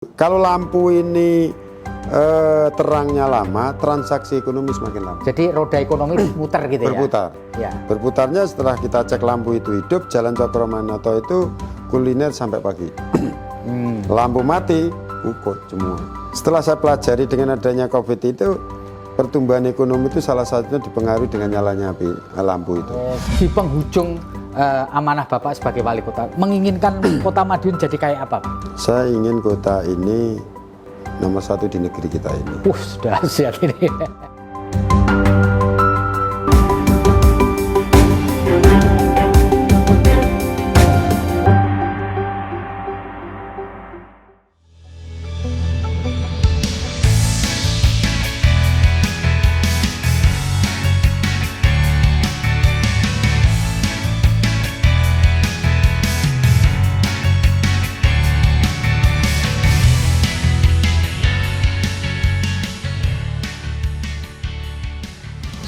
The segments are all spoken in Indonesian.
Kalau lampu ini terangnya lama, transaksi ekonomi semakin lama. Jadi roda ekonomi muter gitu Berputar. ya? Ya. Berputarnya setelah kita cek lampu itu hidup, Jalan Cokroaminoto itu kuliner sampai pagi. Lampu mati, ukut semua. Setelah saya pelajari dengan adanya COVID itu, pertumbuhan ekonomi itu salah satunya dipengaruhi dengan nyalanya lampu itu. Di penghujung amanah Bapak sebagai wali kota, menginginkan Kota Madiun jadi kayak apa, Pak? Saya ingin kota ini nomor 1 di negeri kita ini. Sudah siap ini.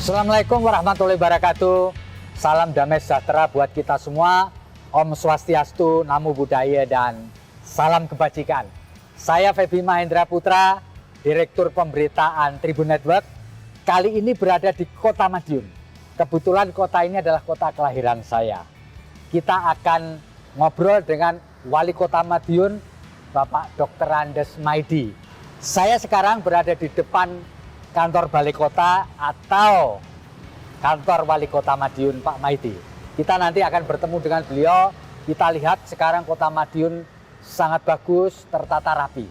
Assalamualaikum warahmatullahi wabarakatuh. Salam damai sejahtera buat kita semua. Om Swastiastu, Namo Buddhaya, dan salam kebajikan. Saya Feby Mahendra Putra, Direktur Pemberitaan Tribun Network. Kali ini berada di Kota Madiun. Kebetulan kota ini adalah kota kelahiran saya. Kita akan ngobrol dengan Wali Kota Madiun, Bapak Dr. Andes Maidi. Saya sekarang berada di depan kantor Balai Kota atau kantor Wali Kota Madiun, Pak Maidi. Kita nanti akan bertemu dengan beliau. Kita lihat sekarang Kota Madiun sangat bagus, tertata rapi.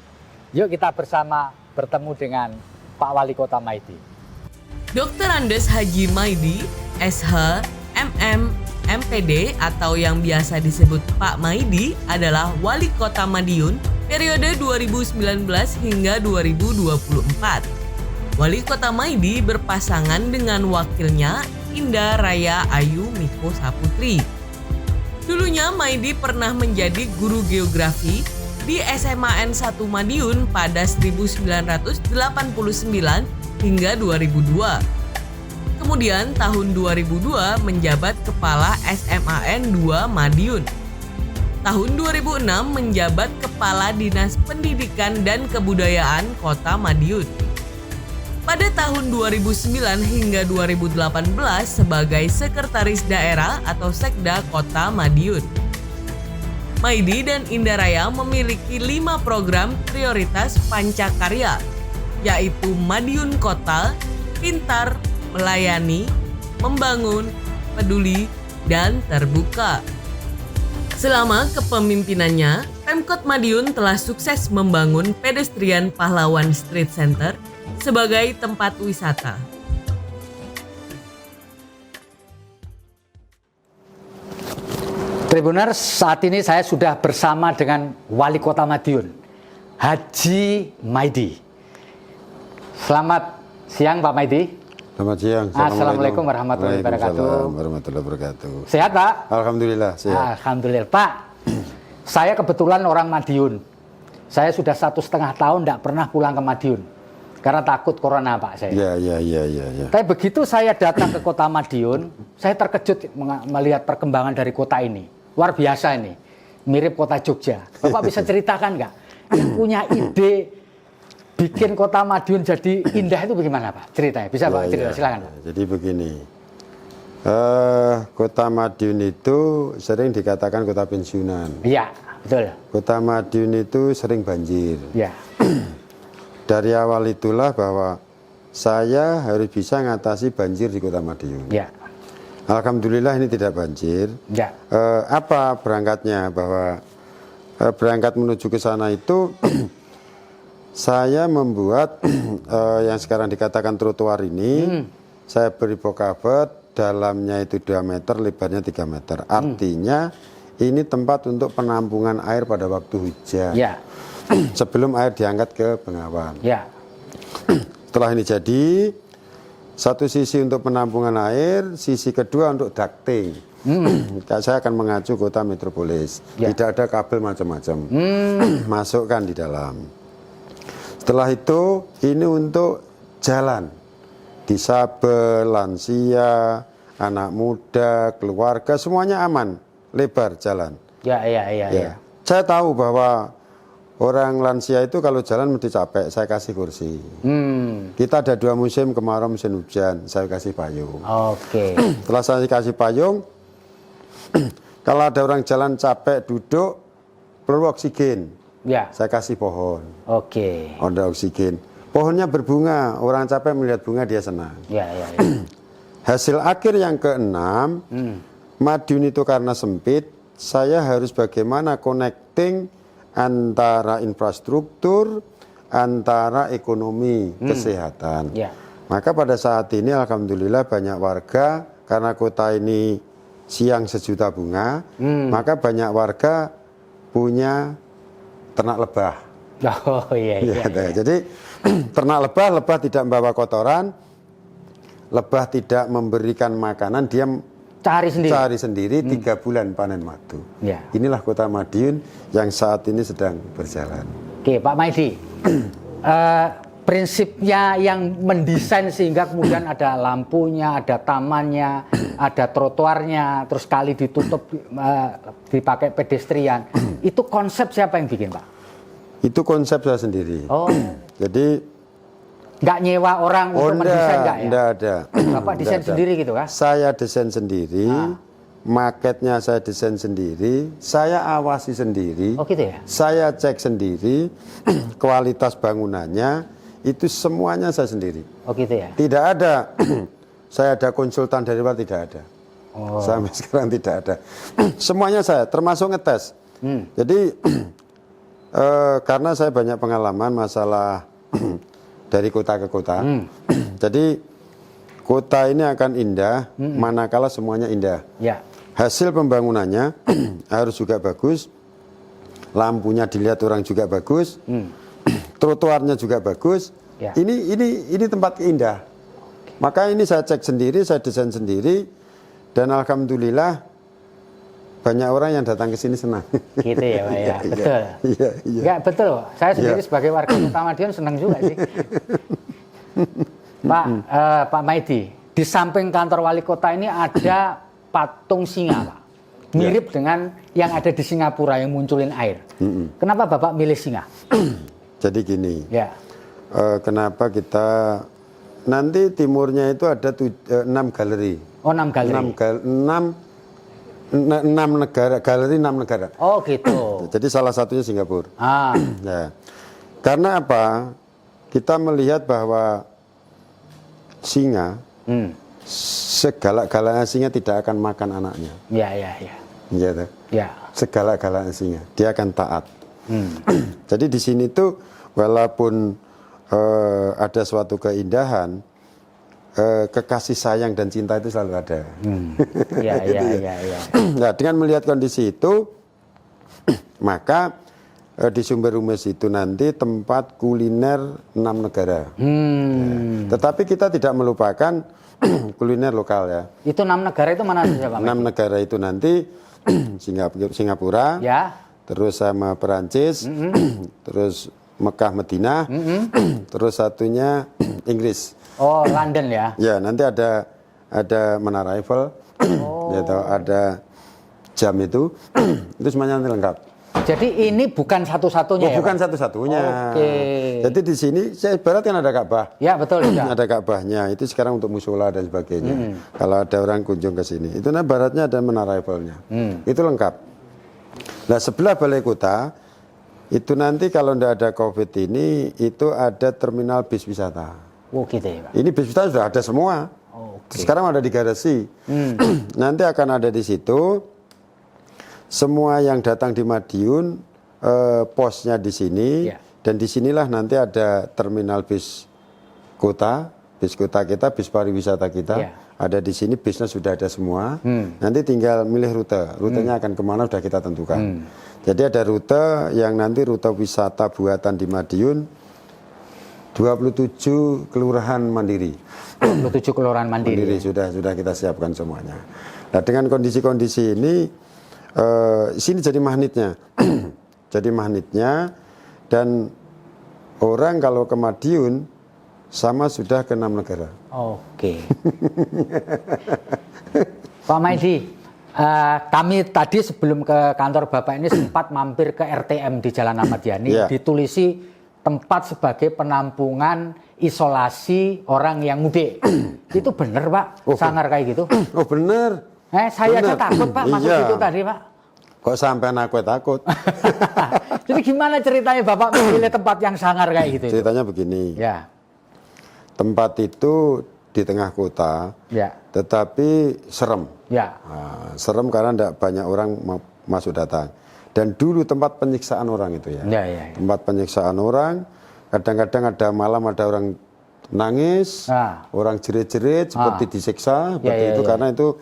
Yuk kita bersama bertemu dengan Pak Wali Kota Maidi. Dr. Andes Haji Maidi, SH, MM, MPD atau yang biasa disebut Pak Maidi adalah Wali Kota Madiun periode 2019 hingga 2024. Wali Kota Maidi berpasangan dengan wakilnya Indah Raya Ayu Miko Saputri. Dulunya Maidi pernah menjadi guru geografi di SMAN 1 Madiun pada 1989 hingga 2002. Kemudian tahun 2002 menjabat Kepala SMAN 2 Madiun. Tahun 2006 menjabat Kepala Dinas Pendidikan dan Kebudayaan Kota Madiun. Pada tahun 2009 hingga 2018 sebagai Sekretaris Daerah atau Sekda Kota Madiun. Maidi dan Indah Raya memiliki 5 program prioritas pancakarya, yaitu Madiun Kota, Pintar, Melayani, Membangun, Peduli, dan Terbuka. Selama kepemimpinannya, Pemkot Madiun telah sukses membangun pedestrian Pahlawan Street Center sebagai tempat wisata. Tribuners, saat ini saya sudah bersama dengan Wali Kota Madiun, Haji Maidi. Selamat siang Pak Maidi. Selamat siang. Assalamualaikum warahmatullahi wabarakatuh. Waalaikumsalam warahmatullahi wabarakatuh. Sehat Pak? Alhamdulillah sehat. Alhamdulillah Pak. Saya kebetulan orang Madiun. Saya sudah 1,5 tahun tidak pernah pulang ke Madiun karena takut corona Pak saya. Ya. Tapi begitu saya datang ke Kota Madiun, saya terkejut melihat perkembangan dari kota ini. Luar biasa ini, mirip kota Jogja. Bapak bisa ceritakan nggak? Yang punya ide bikin Kota Madiun jadi indah itu bagaimana Pak? Ceritanya, bisa Pak cerita, silakan Pak. Jadi begini, Kota Madiun itu sering dikatakan kota pensiunan. Iya, betul. Kota Madiun itu sering banjir. Iya. Dari awal itulah bahwa saya harus bisa mengatasi banjir di Kota Madiun. Iya. Alhamdulillah ini tidak banjir. Iya. Apa berangkatnya? Bahwa berangkat menuju ke sana itu saya membuat yang sekarang dikatakan trotoar ini. Saya beri bokabat, dalamnya itu 2 meter, lebarnya 3 meter. Artinya ini tempat untuk penampungan air pada waktu hujan. Iya. Sebelum air diangkat ke Bengawan. Iya. Setelah ini jadi, satu sisi untuk penampungan air, sisi kedua untuk ducting. Saya akan mengacu kota metropolis. Ya. Tidak ada kabel macam-macam. Masukkan di dalam. Setelah itu, ini untuk jalan. Disabel, lansia, anak muda, keluarga, semuanya aman. Lebar jalan. Iya. Saya tahu bahwa orang lansia itu kalau jalan mesti capek, saya kasih kursi. Kita ada 2 musim, kemarau musim hujan, saya kasih payung. Oke. Setelah saya kasih payung, kalau ada orang jalan capek duduk, perlu oksigen, Ya. saya kasih pohon. Oke. Ada oksigen. Pohonnya berbunga, orang capek melihat bunga dia senang. Ya, ya, ya. Hasil akhir yang keenam, Madiun itu karena sempit, saya harus bagaimana connecting antara infrastruktur, antara ekonomi, kesehatan. Ya. Maka pada saat ini alhamdulillah banyak warga, karena kota ini siang 1 juta bunga, maka banyak warga punya ternak lebah. Oh iya, iya. Ya, jadi ternak lebah tidak membawa kotoran, lebah tidak memberikan makanan, dia Cari sendiri. 3 bulan panen madu. Ya. Inilah kota Madiun yang saat ini sedang berjalan. Oke, Pak Maidi. Prinsipnya yang mendesain sehingga kemudian ada lampunya, ada tamannya, ada trotoarnya, terus kali ditutup dipakai pedestrian. Itu konsep siapa yang bikin, Pak? Itu konsep saya sendiri. Oh. Jadi Nggak nyewa orang untuk mendesain nggak ya? Enggak ada. Bapak desain sendiri gitu kah? Saya desain sendiri, marketnya saya desain sendiri, saya awasi sendiri, Oh gitu ya? saya cek sendiri, kualitas bangunannya, itu semuanya saya sendiri. Oh gitu ya? Tidak ada, saya ada konsultan dari luar, tidak ada. Oh. Sampai sekarang tidak ada. Semuanya saya, termasuk ngetes. Jadi, karena saya banyak pengalaman masalah dari kota ke kota. Jadi kota ini akan indah manakala semuanya indah. Ya. Hasil pembangunannya harus juga bagus. Lampunya dilihat orang juga bagus. Trotoarnya juga bagus. Ya. Ini tempat indah. Maka ini saya cek sendiri, saya desain sendiri, dan alhamdulillah banyak orang yang datang ke sini senang. Gitu ya, Pak ya. Betul. Iya. Enggak, betul. Saya sendiri sebagai warga kota Madiun senang juga sih. Pak Maidi, di samping kantor wali kota ini ada patung singa, Pak. Mirip dengan yang ada di Singapura yang munculin air. Kenapa Bapak milih singa? Jadi gini, Ya. kenapa kita nanti timurnya itu ada 6 galeri. Oh, 6 galeri. 6 negara, galeri 6 negara. Oh, gitu. Jadi salah satunya Singapura. Ya. Karena apa? Kita melihat bahwa singa, segalak-galaknya singa tidak akan makan anaknya. Ya. Gitu. Ya. Segalak-galaknya singa, dia akan taat. Jadi di sini tuh walaupun ada suatu keindahan, kekasih sayang dan cinta itu selalu ada. Ya. Nah, dengan melihat kondisi itu, maka di Sumber Umes itu nanti tempat kuliner 6 negara. Ya. Tetapi kita tidak melupakan kuliner lokal ya. Itu 6 negara itu mana saja, Pak? 6 negara itu nanti Singapura, Ya. terus sama Perancis, terus Mekah, Madinah, terus satunya Inggris. Oh, London ya. Ya, nanti ada Menara Eiffel, gitu, ada jam itu semuanya nanti lengkap. Jadi ini bukan satu-satunya ya, Bukan Pak? satu-satunya. Oke. Jadi di sini saya ibarat kan ada Ka'bah. Ya, betul. Ya. Ada Ka'bahnya, itu sekarang untuk musola dan sebagainya. Kalau ada orang kunjung ke sini, itu nah baratnya ada Menara Eiffel-nya. Itu lengkap. Nah, sebelah balai kota itu nanti kalau tidak ada COVID ini, itu ada terminal bis wisata. Oh, gitu ya, Pak. Ini bis wisata sudah ada semua. Oke. Sekarang ada di garasi. Nanti akan ada di situ. Semua yang datang di Madiun, posnya di sini. Ya. Dan disinilah nanti ada terminal bis kota kita, bis pariwisata kita. Ya. Ada di sini, bisnya sudah ada semua. Nanti tinggal milih rute. Rutenya akan kemana sudah kita tentukan. Jadi ada rute yang nanti rute wisata buatan di Madiun. 27 kelurahan mandiri. 27 kelurahan mandiri. Sudah kita siapkan semuanya. Nah, dengan kondisi-kondisi ini, sini jadi magnetnya. Jadi magnetnya, dan orang kalau ke Madiun sama sudah ke 6 negara. Oke. Pak Maidi, Kami tadi sebelum ke kantor Bapak ini sempat mampir ke RTM di Jalan Ahmad Yani, ditulisi tempat sebagai penampungan isolasi orang yang mudik. Itu benar Pak, sangar kayak gitu? Oh benar. Saya aja takut Pak masuk situ tadi Pak. Kok sampai aku takut? Jadi gimana ceritanya Bapak memilih tempat yang sangar kayak gitu? Ceritanya begini. Ya. Tempat itu di tengah kota, tetapi serem. Ya. Nah, serem karena tidak banyak orang masuk datang. Dan dulu tempat penyiksaan orang itu ya. Tempat penyiksaan orang. Kadang-kadang ada malam ada orang nangis, orang jerit-jerit seperti disiksa, seperti itu karena itu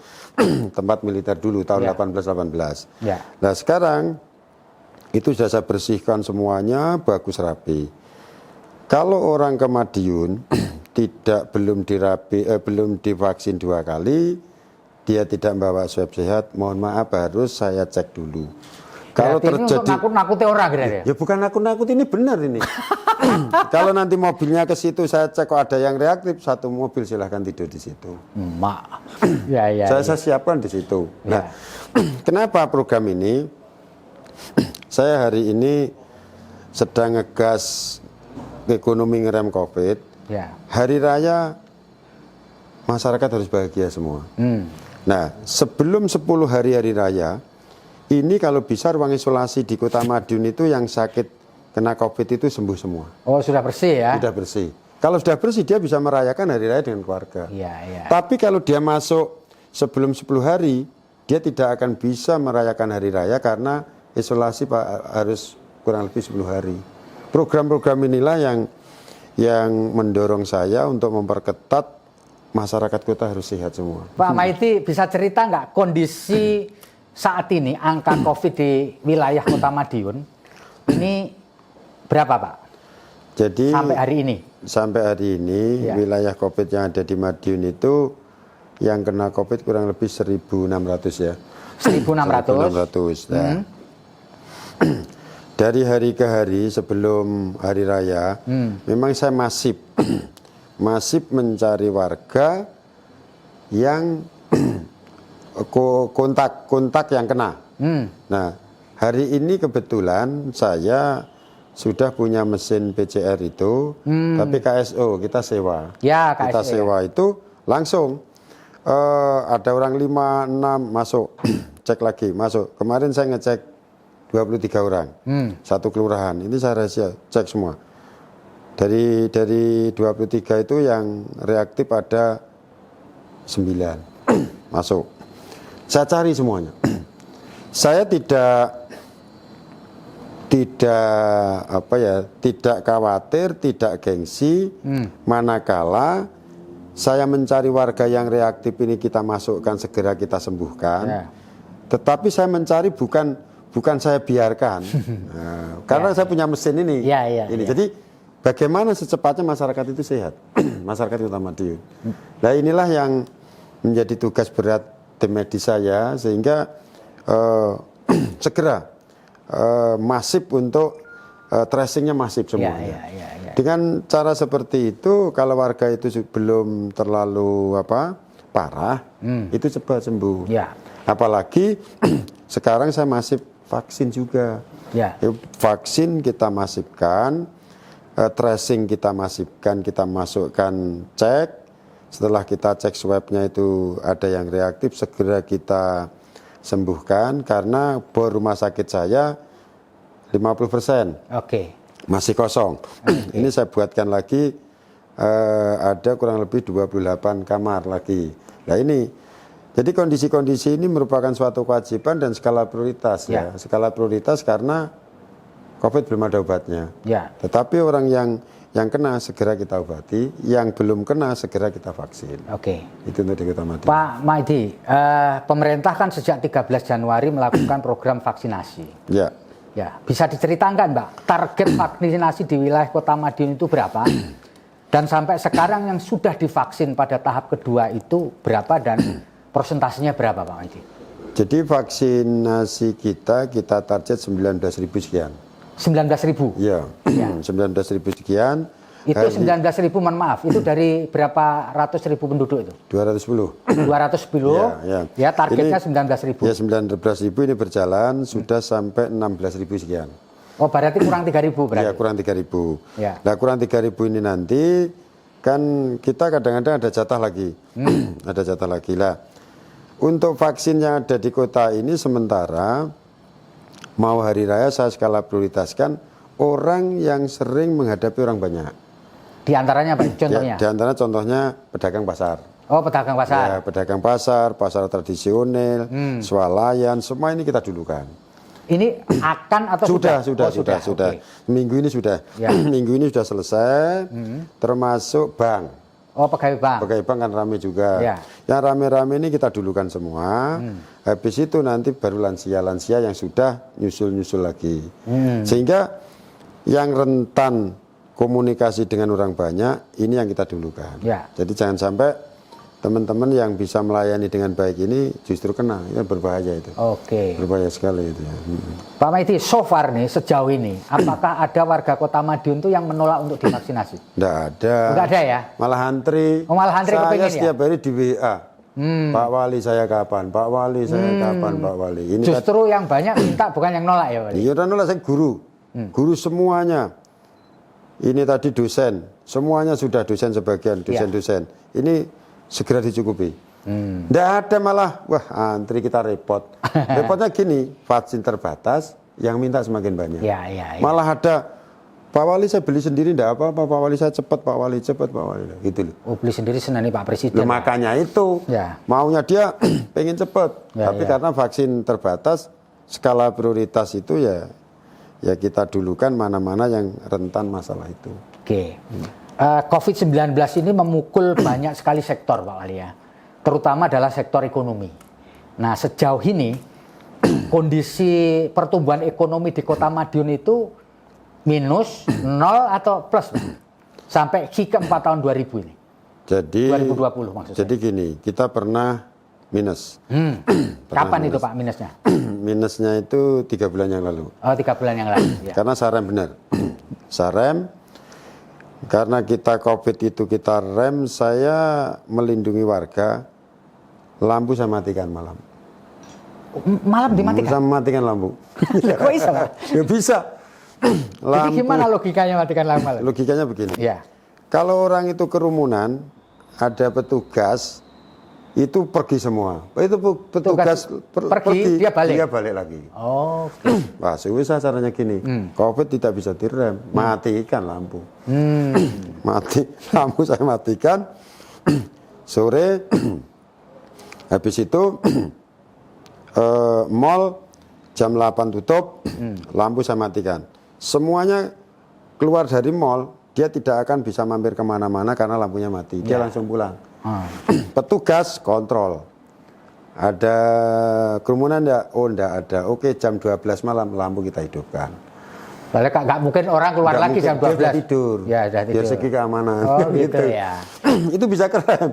tempat militer dulu tahun 1818. Nah sekarang itu sudah saya bersihkan semuanya, bagus rapi. Kalau orang ke Madiun belum divaksin 2 kali, dia tidak membawa swab sehat, mohon maaf harus saya cek dulu. Kalau terjadi nakut-nakuti orang ya bukan nakut-nakut, ini benar ini. Kalau nanti mobilnya ke situ saya cek kok ada yang reaktif, 1 mobil silahkan tidur di situ. Saya siapkan di situ. Nah, kenapa program ini? Saya hari ini sedang ngegas ekonomi ngerem COVID. Hari raya masyarakat harus bahagia semua. Nah, sebelum 10 hari raya, ini kalau bisa ruang isolasi di Kota Madiun itu yang sakit kena COVID itu sembuh semua. Oh, sudah bersih ya? Sudah bersih. Kalau sudah bersih, dia bisa merayakan hari raya dengan keluarga. Tapi kalau dia masuk sebelum 10 hari, dia tidak akan bisa merayakan hari raya karena isolasi harus kurang lebih 10 hari. Program-program inilah yang mendorong saya untuk memperketat masyarakat kota harus sehat semua. Pak Maidi bisa cerita nggak kondisi saat ini angka COVID di wilayah Kota Madiun ini berapa Pak? Jadi sampai hari ini wilayah COVID yang ada di Madiun itu yang kena COVID kurang lebih 1.600 ya. 1.600. Nah. Dari hari ke hari sebelum hari raya, memang saya masif mencari warga yang kontak yang kena. Nah, hari ini kebetulan saya sudah punya mesin PCR itu, tapi KSO kita sewa. Kita sewa itu langsung ada orang 5-6 masuk, cek lagi masuk. Kemarin saya ngecek 23 orang, 1 kelurahan. Ini saya rahasia cek semua. Dari 23 itu yang reaktif ada 9 masuk. Saya cari semuanya. Saya tidak khawatir, tidak gengsi, manakala saya mencari warga yang reaktif ini kita masukkan, segera kita sembuhkan. Tetapi saya mencari bukan saya biarkan, karena saya punya mesin ini. Jadi bagaimana secepatnya masyarakat itu sehat, masyarakat Kota Madiun. Nah inilah yang menjadi tugas berat tim medis saya, sehingga segera masif untuk tracingnya masif semua. Dengan cara seperti itu, kalau warga itu belum terlalu parah, itu cepat sembuh. Apalagi sekarang saya masif vaksin juga. Vaksin kita masifkan, tracing kita masifkan, kita masukkan cek. Setelah kita cek swabnya itu ada yang reaktif, segera kita sembuhkan, karena bor rumah sakit saya 50%. Masih kosong. Ini saya buatkan lagi, ada kurang lebih 28 kamar lagi. Nah ini, jadi kondisi-kondisi ini merupakan suatu kewajiban dan skala prioritas ya. Skala prioritas karena COVID belum ada obatnya. Tetapi orang yang kena segera kita obati, yang belum kena segera kita vaksin. Itu untuk di Kota Madiun. Pak Maidi, pemerintah kan sejak 13 Januari melakukan program vaksinasi. Bisa diceritakan Mbak, target vaksinasi di wilayah Kota Madiun itu berapa? Dan sampai sekarang yang sudah divaksin pada tahap kedua itu berapa dan persentasenya berapa Pak Maidi? Jadi vaksinasi kita target 19.000 sekian. 19.000? Iya, 19.000 sekian. Itu 19.000, mohon maaf, itu dari berapa ratus ribu penduduk itu? 210. 210, ya targetnya 19.000. Ya 19.000 ini berjalan sudah sampai 16.000 sekian. Oh berarti kurang 3.000 berarti? Ya kurang 3.000. Ya. Nah kurang 3.000 ini nanti kan kita kadang-kadang ada jatah lagi. Ada jatah lagi lah. Untuk vaksin yang ada di kota ini sementara mau hari raya saya skala prioritaskan orang yang sering menghadapi orang banyak. Di antaranya apa? Contohnya? Ya, di antara contohnya pedagang pasar. Oh pedagang pasar. Ya, pedagang pasar, pasar tradisional, swalayan, semua ini kita dulukan. Ini akan atau Sudah. Okay. Minggu ini sudah. Ya. Minggu ini sudah selesai, termasuk bank. Oh pegawai bank. Pegawai bank kan rame juga. Ya. Yang rame-rame ini kita dulukan semua. Habis itu nanti baru lansia-lansia yang sudah nyusul-nyusul lagi. Sehingga yang rentan komunikasi dengan orang banyak, ini yang kita dulukan. Ya. Jadi jangan sampai teman-teman yang bisa melayani dengan baik ini justru kena. Itu berbahaya itu. Oke. Berbahaya sekali itu ya. Pak Maidi, so far nih sejauh ini, apakah ada warga Kota Madiun tuh yang menolak untuk divaksinasi? Nggak ada. Nggak ada ya? Malah antri. Oh, malah antri saya kepingin setiap hari di WA. Pak Wali saya kapan? Pak Wali saya kapan? Pak Wali. Ini Justru yang banyak minta bukan yang nolak ya Pak? iya dan nolak saya guru. Guru semuanya. Ini tadi dosen. Semuanya sudah dosen sebagian, dosen-dosen. Ini segera dicukupi. Nggak ada malah, wah antri kita repot. Repotnya gini, vaksin terbatas, yang minta semakin banyak. Ya. Malah ada, Pak Wali saya beli sendiri, enggak apa-apa, Pak Wali saya cepat, Pak Wali cepat, Pak Wali. Gitu loh. Oh beli sendiri senani Pak Presiden. Loh, makanya itu, Ya. maunya dia pengen cepat. Ya, Tapi karena vaksin terbatas, skala prioritas itu ya kita dulukan mana-mana yang rentan masalah itu. Oke. COVID-19 ini memukul banyak sekali sektor Pak Wali ya. Terutama adalah sektor ekonomi. Nah sejauh ini kondisi pertumbuhan ekonomi di Kota Madiun itu minus, nol atau plus sampai ke 4 tahun 2000 ini. Jadi 2020 maksud saya. Jadi gini, kita pernah minus. Kapan itu Pak minusnya? Minusnya itu 3 bulan yang lalu. Oh 3 bulan yang lalu. Ya. Karena sarem benar. Sarem, karena kita COVID itu kita rem, saya melindungi warga, lampu saya matikan malam. Malam dimatikan? Saya matikan lampu. Kok bisa Pak? Ya bisa. Jadi gimana logikanya matikan lampu malam? Logikanya begini. Ya. Kalau orang itu kerumunan, ada petugas, itu pergi semua. Itu petugas pergi, dia balik lagi. Oh. Wah, susah caranya gini. COVID tidak bisa direm, matikan lampu. Mati lampu saya matikan. Sore habis itu mall jam 8 tutup, lampu saya matikan. Semuanya keluar dari mall, dia tidak akan bisa mampir kemana-mana karena lampunya mati. Dia langsung pulang. Petugas kontrol. Ada kerumunan enggak? Oh enggak ada. Oke jam 12 malam lampu kita hidupkan. Balik nggak mungkin orang keluar Nggak lagi mungkin, jam 12. Dia tidur. Ya, udah tidur. Biar segi keamanan. Oh gitu ya. Itu bisa keren.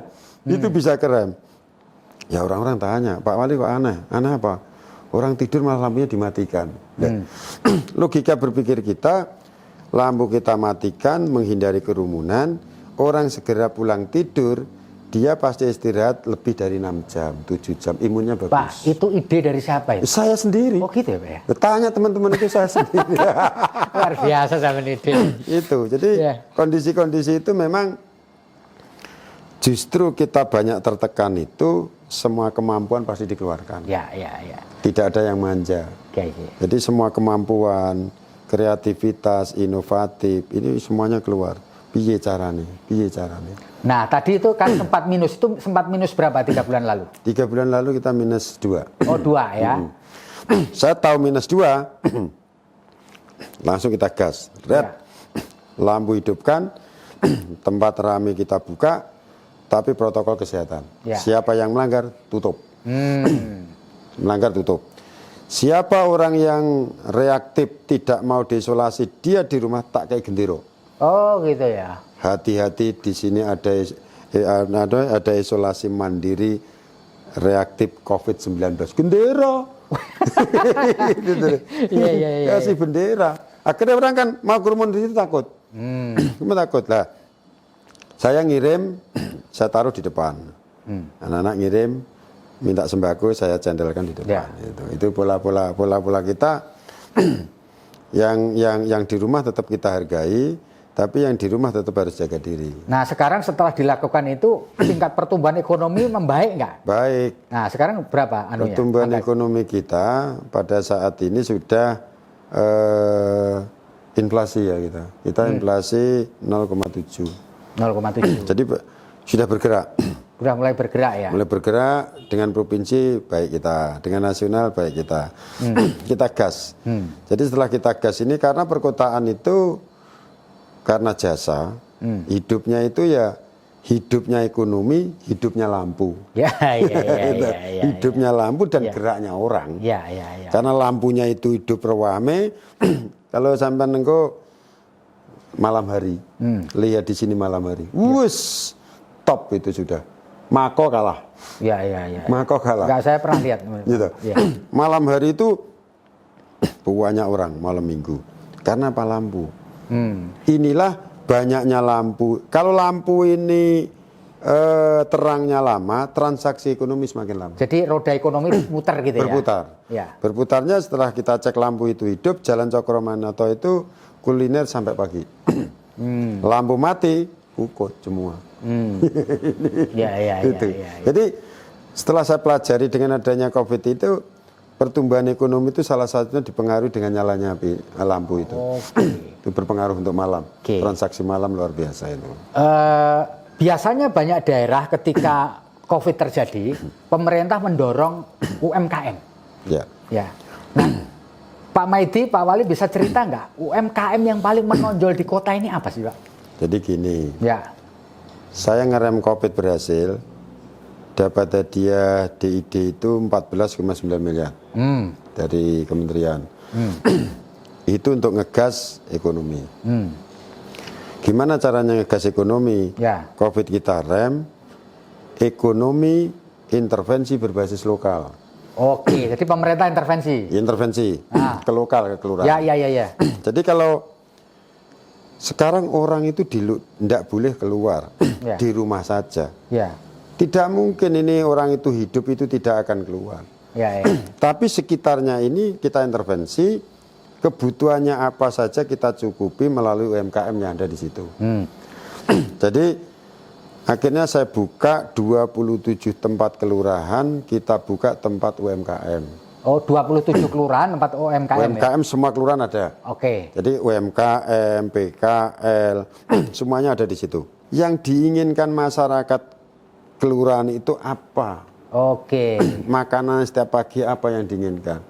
Itu bisa keren. Ya orang-orang tanya, Pak Wali kok aneh? Aneh apa? Orang tidur malah lampunya dimatikan. Logika berpikir kita, lampu kita matikan menghindari kerumunan, orang segera pulang tidur, dia pasti istirahat lebih dari 6 jam, 7 jam, imunnya bagus. Pak, itu ide dari siapa itu? Saya sendiri. Oh gitu ya Pak ya? Tanya teman-teman itu saya sendiri. Luar biasa sama ide. Itu, jadi kondisi-kondisi itu memang justru kita banyak tertekan itu, semua kemampuan pasti dikeluarkan. Ya. Tidak ada yang manja. Oke. Jadi semua kemampuan, kreativitas, inovatif, ini semuanya keluar. Piye caranya? Nah tadi itu kan sempat minus berapa 3 bulan lalu? 3 bulan lalu kita minus 2. Oh 2 ya. Saya tahu minus 2, langsung kita gas. Red, lampu hidupkan, tempat ramai kita buka, tapi protokol kesehatan. Ya. Siapa yang melanggar, tutup. Melanggar, tutup. Siapa orang yang reaktif, tidak mau diisolasi, dia di rumah tak kayak gendero. Oh gitu ya. Hati-hati di sini ada isolasi mandiri reaktif COVID-19. Gendera. Iya. Kasih bendera. Akhirnya orang kan mau kerumun di situ takut. Kamu takut lah. Saya ngirim, saya taruh di depan. Anak-anak ngirim, minta sembako, saya candelkan di depan. Itu pola-pola kita. yang di rumah tetap kita hargai, tapi yang di rumah tetap harus jaga diri. Nah sekarang setelah dilakukan itu tingkat pertumbuhan ekonomi membaik nggak? Baik. Nah sekarang berapa anunya? Pertumbuhan ekonomi kita pada saat ini sudah inflasi ya kita. Kita inflasi 0,7. 0,7. Jadi sudah bergerak. Sudah mulai bergerak ya? Mulai bergerak dengan provinsi baik kita, dengan nasional baik kita. Kita gas. Jadi setelah kita gas ini karena perkotaan itu karena jasa, hidupnya itu ya hidupnya ekonomi, hidupnya lampu. Ya. Hidupnya lampu dan geraknya orang. Ya. Karena lampunya itu hidup rewame. Kalau sampai nengko malam hari, lihat di sini malam hari, wus, top itu sudah. Mako kalah. Ya. Mako kalah. Enggak, saya pernah lihat. Gitu. Ya. Malam hari itu banyak orang malam minggu. Karena apa? Lampu. Inilah banyaknya lampu. Kalau lampu ini terangnya lama, transaksi ekonomi semakin lama. Jadi roda ekonomi muter gitu Berputar. ya? Berputarnya setelah kita cek lampu itu hidup, Jalan Cokroaminoto itu kuliner sampai pagi. Lampu mati, ukut semua. Gitu. Jadi setelah saya pelajari dengan adanya COVID itu, pertumbuhan ekonomi itu salah satunya dipengaruhi dengan nyalanya api lampu itu. Itu berpengaruh untuk malam. Transaksi malam luar biasa itu. Biasanya banyak daerah ketika COVID terjadi, pemerintah mendorong UMKM. Ya. Nah, Pak Maidi, Pak Wali bisa cerita nggak UMKM yang paling menonjol di kota ini apa sih, Pak? Jadi gini. Ya. Saya ngerem COVID berhasil, dapat hadiah DID itu 14,9 miliar dari kementerian. Itu untuk ngegas ekonomi. Gimana caranya ngegas ekonomi? Ya. COVID kita rem, ekonomi intervensi berbasis lokal. Oke, jadi pemerintah intervensi. Intervensi ke lokal, ke kelurahan. Ya. Jadi kalau sekarang orang itu tidak boleh keluar, di rumah saja. Ya. Tidak mungkin ini orang itu hidup itu tidak akan keluar. Ya. Tapi sekitarnya ini kita intervensi, kebutuhannya apa saja kita cukupi melalui UMKM yang ada di situ. Jadi akhirnya saya buka 27 tempat kelurahan, kita buka tempat UMKM. Oh, 27 kelurahan tempat UMKM. UMKM ya? Semua kelurahan ada. Oke. Jadi UMKM, PKL, semuanya ada di situ. Yang diinginkan masyarakat kelurahan itu apa? Oke. Makanan setiap pagi apa yang diinginkan?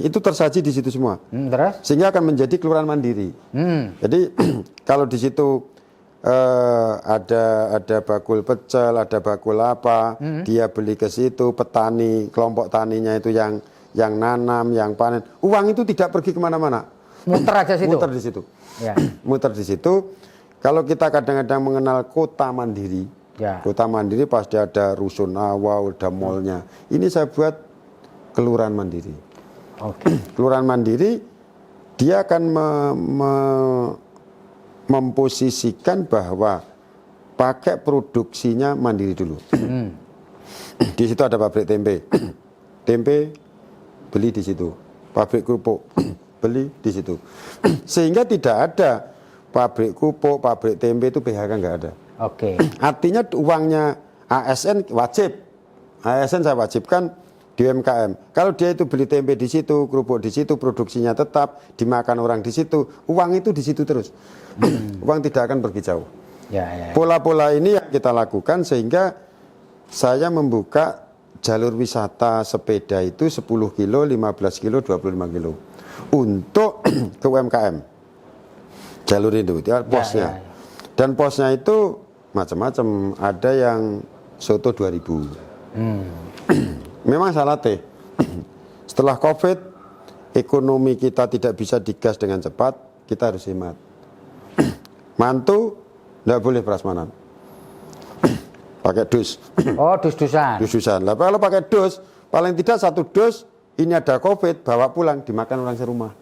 Itu tersaji di situ semua. Terus? Sehingga akan menjadi kelurahan mandiri. Jadi kalau di situ ada bakul pecel, ada bakul apa, dia beli ke situ, petani, kelompok taninya itu yang nanam, yang panen, uang itu tidak pergi kemana-mana. Muter aja situ. Muter di situ. Ya. Muter di situ. Kalau kita kadang-kadang mengenal kota mandiri, kota mandiri pasti ada rusun awal, ada mallnya. Ini saya buat kelurahan mandiri. Kelurahan mandiri, dia akan memposisikan bahwa pakai produksinya mandiri dulu. Di situ ada pabrik tempe. Tempe beli di situ. Pabrik kerupuk beli di situ. Sehingga tidak ada pabrik kerupuk, pabrik tempe itu PHK nggak ada. Artinya uangnya ASN wajib. ASN saya wajibkan di UMKM. Kalau dia itu beli tempe di situ, kerupuk di situ, produksinya tetap, dimakan orang di situ, uang itu di situ terus. Uang tidak akan pergi jauh. Pola-pola ini yang kita lakukan sehingga saya membuka jalur wisata sepeda itu 10 kilo, 15 kilo, 25 kilo untuk ke UMKM. Jalur itu, posnya. Dan posnya itu macam-macam. Ada yang soto 2000. Memang saya latih. Setelah COVID, ekonomi kita tidak bisa digas dengan cepat, kita harus hemat. Mantu, tidak boleh prasmanan. Pakai dus. Oh, dus-dusan. Dus-dusan. Lah kalau pakai dus, paling tidak 1 dus, ini ada COVID, bawa pulang, dimakan orang serumah.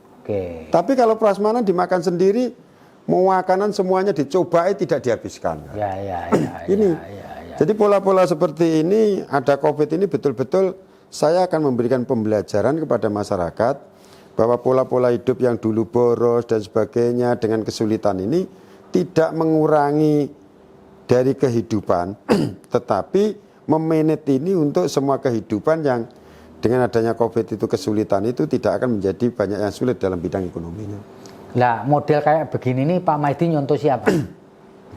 Tapi kalau prasmanan dimakan sendiri, makanan semuanya dicobai tidak dihabiskan. Ya. Ini. Jadi pola-pola seperti ini, ada COVID ini betul-betul saya akan memberikan pembelajaran kepada masyarakat bahwa pola-pola hidup yang dulu boros dan sebagainya dengan kesulitan ini tidak mengurangi dari kehidupan, tetapi memanage ini untuk semua kehidupan yang dengan adanya COVID itu kesulitan itu tidak akan menjadi banyak yang sulit dalam bidang ekonominya. Lah model kayak begini nih Pak Maidi nyontoh siapa?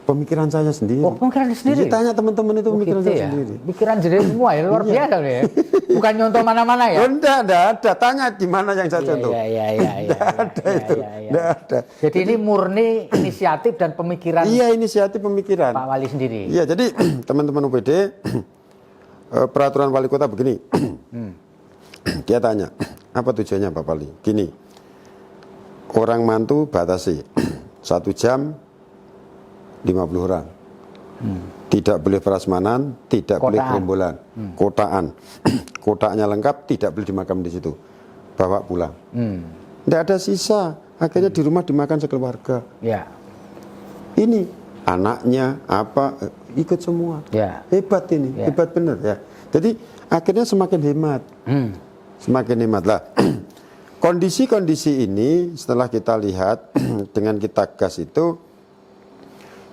Pemikiran saya sendiri. Oh, pemikiran sendiri. Jadi tanya teman-teman itu pemikiran gitu saya ya? sendiri. Pikiran sendiri semua ya, luar biasa loh ya. Bukan nyontoh mana-mana ya. Oh, enggak ada. Tanya di mana yang saya contoh. Iya. Enggak ada itu. Enggak ada. Jadi ini murni inisiatif dan pemikiran Iya, inisiatif pemikiran. Pak Wali sendiri. Iya, jadi teman-teman UPD peraturan wali kota begini. Dia tanya, apa tujuannya Pak Wali? Gini. Orang mantu batasi 1 jam 50 orang. Tidak boleh prasmanan, tidak boleh gerombolan. Kotaan. Kotaknya lengkap, tidak boleh dimakan di situ. Bawa pulang. Tidak ada sisa. Akhirnya di rumah dimakan sekeluarga. Ya. Ini anaknya apa ikut semua. Ya. Hebat ini, hebat benar ya. Jadi akhirnya semakin hemat. Semakin hemat lah. Kondisi-kondisi ini setelah kita lihat dengan kita gas itu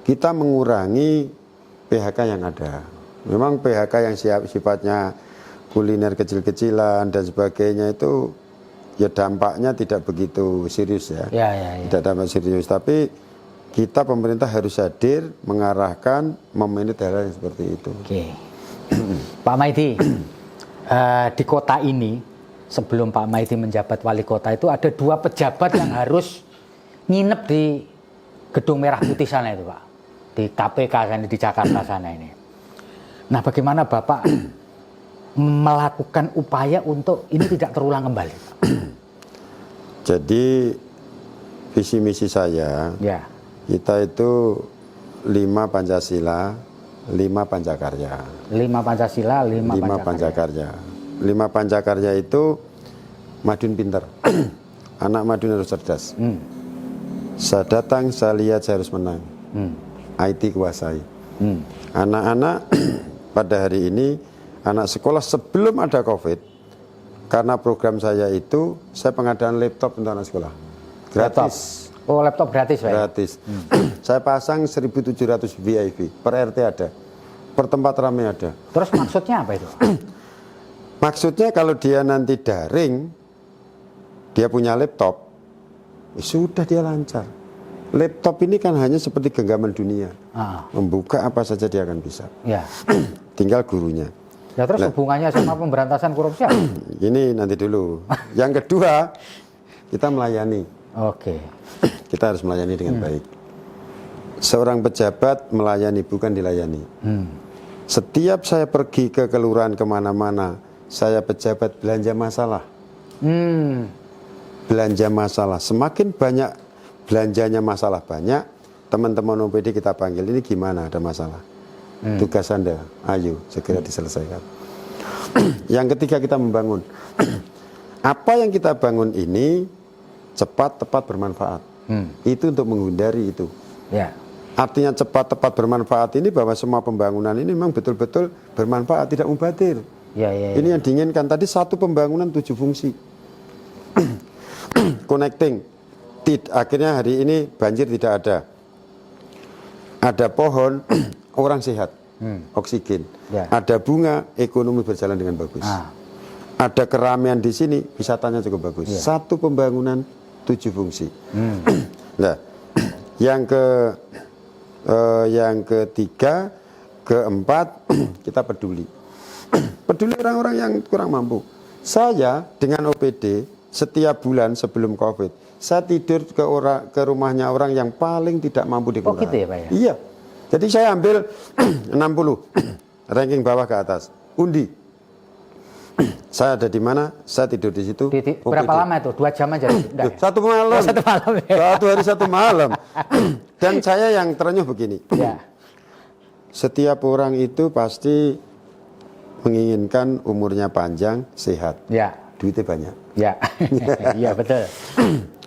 kita mengurangi PHK yang ada. Memang PHK yang sifatnya kuliner kecil-kecilan dan sebagainya itu ya dampaknya tidak begitu serius ya. Tidak dampak serius, tapi kita pemerintah harus hadir mengarahkan memanage hal yang seperti itu. Oke. Pak Maidi, di kota ini sebelum Pak Maidi menjabat wali kota itu ada 2 pejabat yang harus nginep di Gedung Merah Putih sana itu Pak. Di KPK kan di Jakarta sana ini. Nah, bagaimana Bapak melakukan upaya untuk ini tidak terulang kembali? Jadi visi misi saya, kita itu 5 Pancasila, 5 Pancakarya. 5 Pancasila, 5 Pancakarya. 5 Pancakarya itu Madun pinter, anak Madun harus cerdas. Saya datang, saya lihat, saya harus menang. IT kuasai. Anak-anak pada hari ini, anak sekolah sebelum ada COVID, karena program saya itu, saya pengadaan laptop untuk anak sekolah. Gratis. Laptop. Oh, laptop gratis Pak? Gratis. Saya pasang 1.700 VIP, per RT ada, per tempat ramai ada. Terus maksudnya apa itu? Maksudnya kalau dia nanti daring, dia punya laptop, sudah dia lancar. Laptop ini kan hanya seperti genggaman dunia. Membuka apa saja dia akan bisa. Ya. Tinggal gurunya. Ya terus hubungannya sama pemberantasan korupsi apa? Ini nanti dulu. Yang kedua, kita melayani. Oke. Kita harus melayani dengan baik. Seorang pejabat melayani, bukan dilayani. Setiap saya pergi ke kelurahan kemana-mana, saya pejabat belanja masalah. Belanja masalah. Semakin banyak belanjanya masalah banyak, teman-teman OPD kita panggil, ini gimana ada masalah. Tugas Anda, ayo segera diselesaikan. Yang ketiga kita membangun. Apa yang kita bangun ini cepat, tepat, bermanfaat. Itu untuk menghindari itu. Ya. Artinya cepat, tepat, bermanfaat ini bahwa semua pembangunan ini memang betul-betul bermanfaat, tidak mubadir. Ini yang diinginkan. Tadi 1 pembangunan 7 fungsi. Connecting. Akhirnya hari ini banjir tidak ada. Ada pohon, orang sehat, oksigen. Ada bunga, ekonomi berjalan dengan bagus. Ada keramaian di sini, wisatanya cukup bagus. 1 pembangunan 7 fungsi. Nah, yang ketiga, keempat, kita peduli. Peduli orang-orang yang kurang mampu. Saya dengan OPD setiap bulan sebelum COVID, saya tidur ke rumahnya orang yang paling tidak mampu di kelurahan. Oh gitu ya Pak ya? Iya. Jadi saya ambil 60 ranking bawah ke atas. Undi. Saya ada di mana? Saya tidur di situ. Berapa lama itu? 2 jam aja? Ya? 1 malam. 1 malam ya? 1 hari 1 malam. Dan saya yang terenyuh begini. Setiap orang itu pasti menginginkan umurnya panjang, sehat. Duitnya banyak. Iya betul.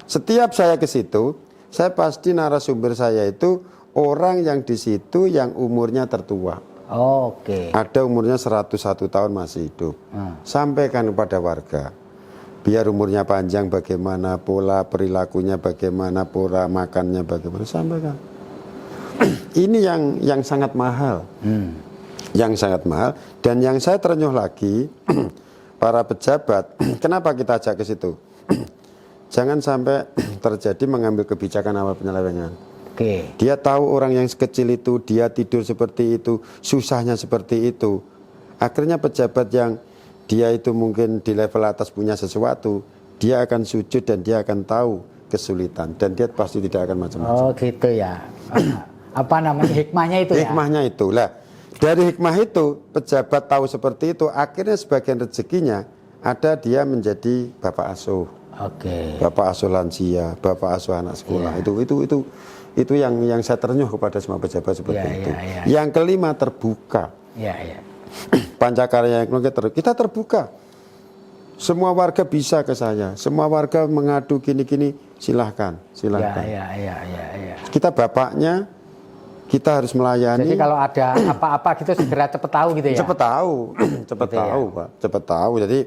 Setiap saya ke situ, saya pasti narasumber saya itu orang yang di situ yang umurnya tertua. Oke. Ada umurnya 101 tahun masih hidup. Sampaikan kepada warga. Biar umurnya panjang bagaimana, pola perilakunya bagaimana, pola makannya bagaimana, sampaikan. Ini yang sangat mahal. Yang sangat mahal. Dan yang saya terenyuh lagi, para pejabat, kenapa kita ajak ke situ? Jangan sampai terjadi mengambil kebijakan awal penyelewengan. Oke. Dia tahu orang yang sekecil itu, dia tidur seperti itu, susahnya seperti itu. Akhirnya pejabat yang dia itu mungkin di level atas punya sesuatu, dia akan sujud dan dia akan tahu kesulitan. Dan dia pasti tidak akan macam-macam. Oh gitu ya. Apa namanya hikmahnya itu ya? Hikmahnya itu lah. Dari hikmah itu, pejabat tahu seperti itu, akhirnya sebagian rezekinya ada dia menjadi bapak asuh. Oke. Bapak asuh lansia, bapak asuh anak sekolah. Itu yang saya ternyuh kepada semua pejabat seperti itu. Yang kelima, terbuka. Iya. Pancakarya yang kita terbuka. Semua warga bisa ke saya. Semua warga mengadu gini-gini, silahkan. Iya. Kita bapaknya, kita harus melayani. Jadi kalau ada apa-apa gitu segera cepet tahu gitu ya? Cepet tahu, Pak. Cepet tahu. Jadi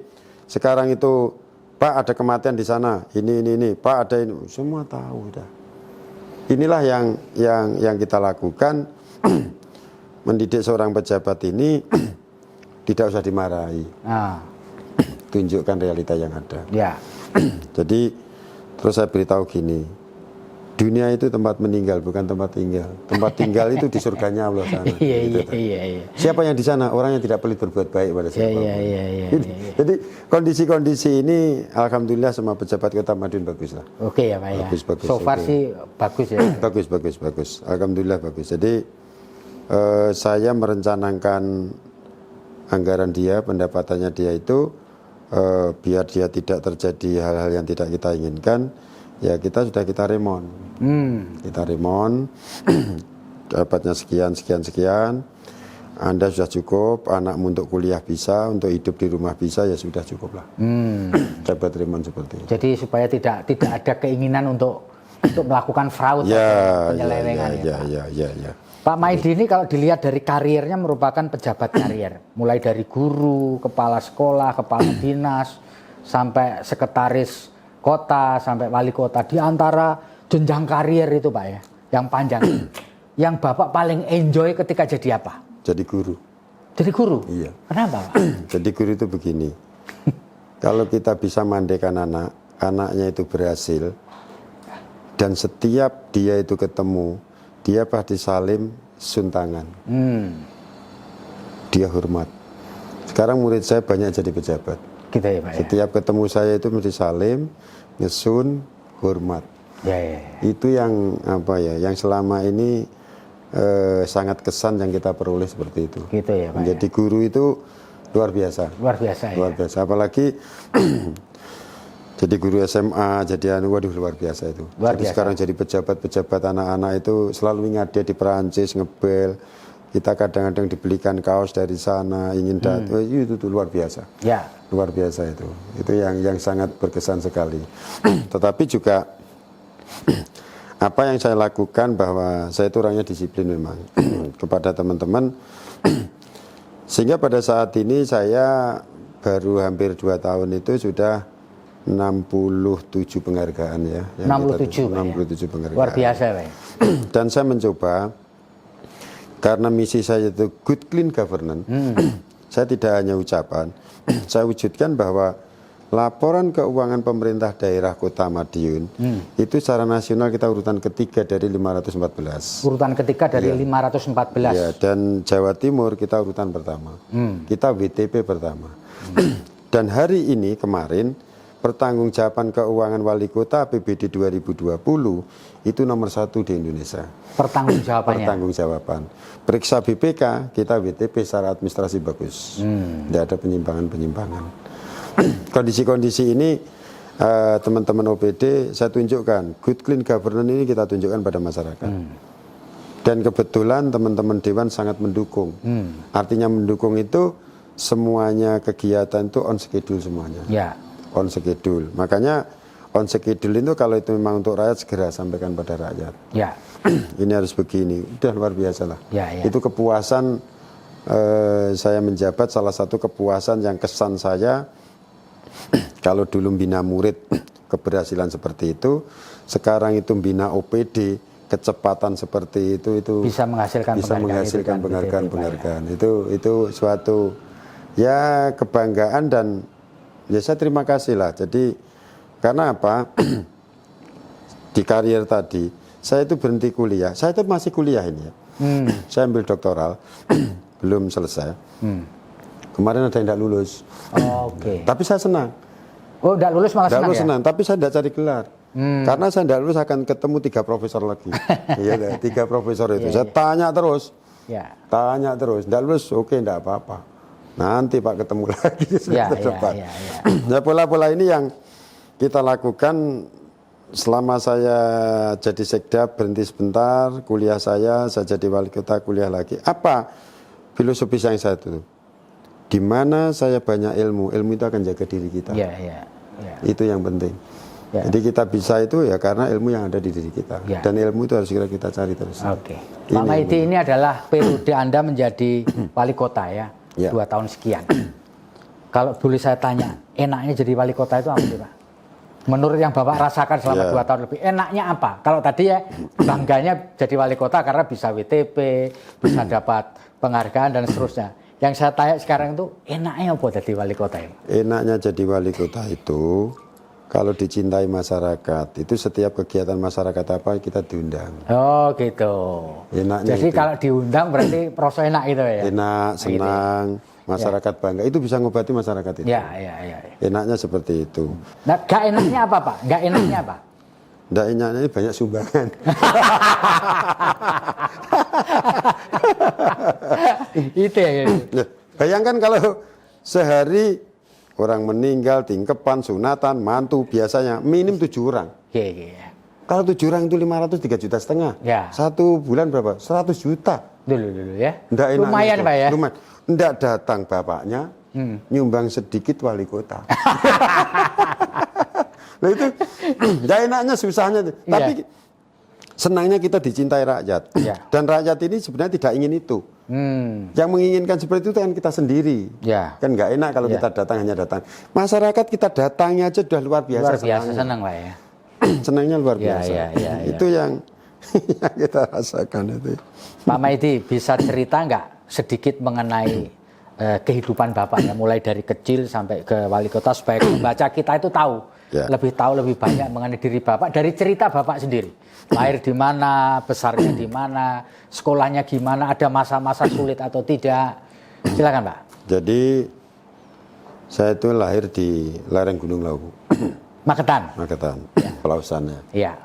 sekarang itu, Pak ada kematian di sana, ini, Pak ada ini, semua tahu dah. Inilah yang kita lakukan, mendidik seorang pejabat ini tidak usah dimarahi, tunjukkan realita yang ada. Ya. Jadi terus saya beritahu gini, dunia itu tempat meninggal bukan tempat tinggal. Tempat tinggal itu di surganya Allah sana. Iya. Siapa yang di sana? Orang yang tidak pelit berbuat baik pada siapa. Iya. Jadi kondisi-kondisi ini alhamdulillah semua pejabat Kota Madiun bagus lah. Oke ya Pak ya. Bagus. So far sih bagus ya. Bagus. Alhamdulillah bagus. Jadi saya merencanakan anggaran dia, pendapatannya dia itu biar dia tidak terjadi hal-hal yang tidak kita inginkan. Ya kita remon. Kita remon, dapatnya sekian. Anda sudah cukup, anakmu untuk kuliah bisa, untuk hidup di rumah bisa, ya sudah cukup lah. Dapat remon seperti itu. Jadi supaya tidak ada keinginan untuk melakukan fraud atau penyelewengan ya. Pak Maidi ini kalau dilihat dari karirnya merupakan pejabat karier. Mulai dari guru, kepala sekolah, kepala dinas, sampai sekretaris kota sampai wali kota. Di antara jenjang karier itu Pak ya, yang panjang, yang Bapak paling enjoy ketika jadi apa? Jadi guru. Jadi guru? Iya. Kenapa Pak? Jadi guru itu begini, kalau kita bisa mandikan anaknya itu berhasil, dan setiap dia itu ketemu, dia pasti salim suntangan. Dia hormat. Sekarang murid saya banyak jadi pejabat. Gitu ya Pak ya? Setiap ketemu saya itu mesti salim, ngesun, hormat. Ya. Itu yang yang selama ini sangat kesan yang kita peroleh seperti itu. Gitu ya Pak. Menjadi guru itu luar biasa. Luar biasa. Luar biasa. Apalagi jadi guru SMA, jadi waduh luar biasa itu. Jadi sekarang jadi pejabat anak-anak itu selalu ingat dia di Perancis ngebel. Kita kadang-kadang dibelikan kaos dari sana, ingin datang, itu luar biasa. Ya. Luar biasa itu. Itu yang sangat berkesan sekali. Tetapi juga apa yang saya lakukan bahwa saya itu orangnya disiplin memang kepada teman-teman. Sehingga pada saat ini saya baru hampir 2 tahun itu sudah 67 penghargaan ya. 67 penghargaan. Luar biasa Pak. Dan saya mencoba, karena misi saya itu good clean governance, saya tidak hanya ucapan, saya wujudkan bahwa laporan keuangan pemerintah daerah Kota Madiun itu secara nasional kita urutan ketiga dari 514. Urutan ketiga dari 514. Ya, dan Jawa Timur kita urutan pertama. Kita WTP pertama. Dan hari ini kemarin pertanggungjawaban keuangan wali kota APBD 2020 itu nomor 1 di Indonesia. Pertanggungjawabannya. Pertanggungjawaban. Periksa BPK kita WTP secara administrasi bagus. Tidak ada penyimpangan. Kondisi-kondisi ini teman-teman OPD saya tunjukkan good clean governance ini kita tunjukkan pada masyarakat. Dan kebetulan teman-teman Dewan sangat mendukung. Artinya mendukung itu semuanya kegiatan itu on schedule semuanya. Ya. On schedule. Makanya on schedule itu kalau itu memang untuk rakyat segera sampaikan pada rakyat. Ya. Ini harus begini, udah luar biasa lah. Ya, ya. Itu kepuasan saya menjabat, salah satu kepuasan yang kesan saya kalau dulu bina murid keberhasilan seperti itu, sekarang itu bina OPD kecepatan seperti itu bisa menghasilkan penghargaan. Itu suatu ya kebanggaan dan ya saya terima kasih lah. Jadi karena apa? Di karier tadi saya itu berhenti kuliah. Saya itu masih kuliah ini ya. Saya ambil doktoral belum selesai. Kemarin ada yang tidak lulus. Oke. Tapi saya senang. Oh, tidak lulus malah senang ya? Senang, tapi saya tidak cari gelar. Karena saya tidak lulus akan ketemu 3 profesor lagi. Iya, 3 profesor itu. Saya tanya terus. Ya. Tanya terus. Tidak lulus, oke, tidak apa-apa. Nanti Pak ketemu lagi semester depan. Ya, pola-pola ini yang kita lakukan selama saya jadi sekda, berhenti sebentar, kuliah saya jadi wali kota, kuliah lagi. Apa filosofis yang saya tutup? Di mana saya banyak ilmu itu akan jaga diri kita. Itu yang penting. Jadi kita bisa itu ya karena ilmu yang ada di diri kita. Dan ilmu itu harus segera kita cari terus. Oke. Pak Maidi, ini adalah periode Anda menjadi wali kota ya, 2 tahun sekian. Kalau boleh saya tanya, enaknya jadi wali kota itu apa sih Pak? Menurut yang Bapak rasakan selama 2 tahun lebih, enaknya apa? Kalau tadi ya bangganya jadi wali kota karena bisa WTP, bisa dapat penghargaan dan seterusnya. Yang saya tanya sekarang itu enaknya apa jadi wali kota ini? Enaknya jadi wali kota itu kalau dicintai masyarakat, itu setiap kegiatan masyarakat apa kita diundang. Oh gitu. Enaknya jadi itu. Kalau diundang berarti proses enak gitu ya? Enak, senang, masyarakat bangga. Itu bisa ngobati masyarakat itu. Ya. Enaknya seperti itu. Nah, gak enaknya apa Pak? Gak enaknya apa? Gak enaknya ini banyak sumbangan. Itu ya. Bayangkan kalau sehari orang meninggal, tingkepan, sunatan, mantu biasanya minim 7 orang. Kalau 7 orang itu 500 3,5 juta. Satu bulan berapa? 100 juta. Dulu ya. Lumayan Pak ya. Lumayan. Nggak datang bapaknya, nyumbang sedikit wali kota. Nah itu nggak enaknya, susahnya. Tapi senangnya kita dicintai rakyat. Dan rakyat ini sebenarnya tidak ingin itu. Yang menginginkan seperti itu kan kita sendiri. Kan nggak enak kalau kita datang hanya datang. Masyarakat kita datangnya aja sudah luar biasa. Luar biasa senang Pak ya. Senangnya luar biasa. Itu yang kita rasakan itu. Pak Maidi, bisa cerita nggak sedikit mengenai kehidupan Bapaknya mulai dari kecil sampai ke wali kota supaya pembaca kita itu tahu lebih banyak mengenai diri Bapak dari cerita Bapak sendiri. Lahir di mana, besarnya di mana, sekolahnya gimana, ada masa-masa sulit atau tidak. Silakan Pak. Jadi saya itu lahir di lereng Gunung Lawu. Magetan. Pelausannya. Iya.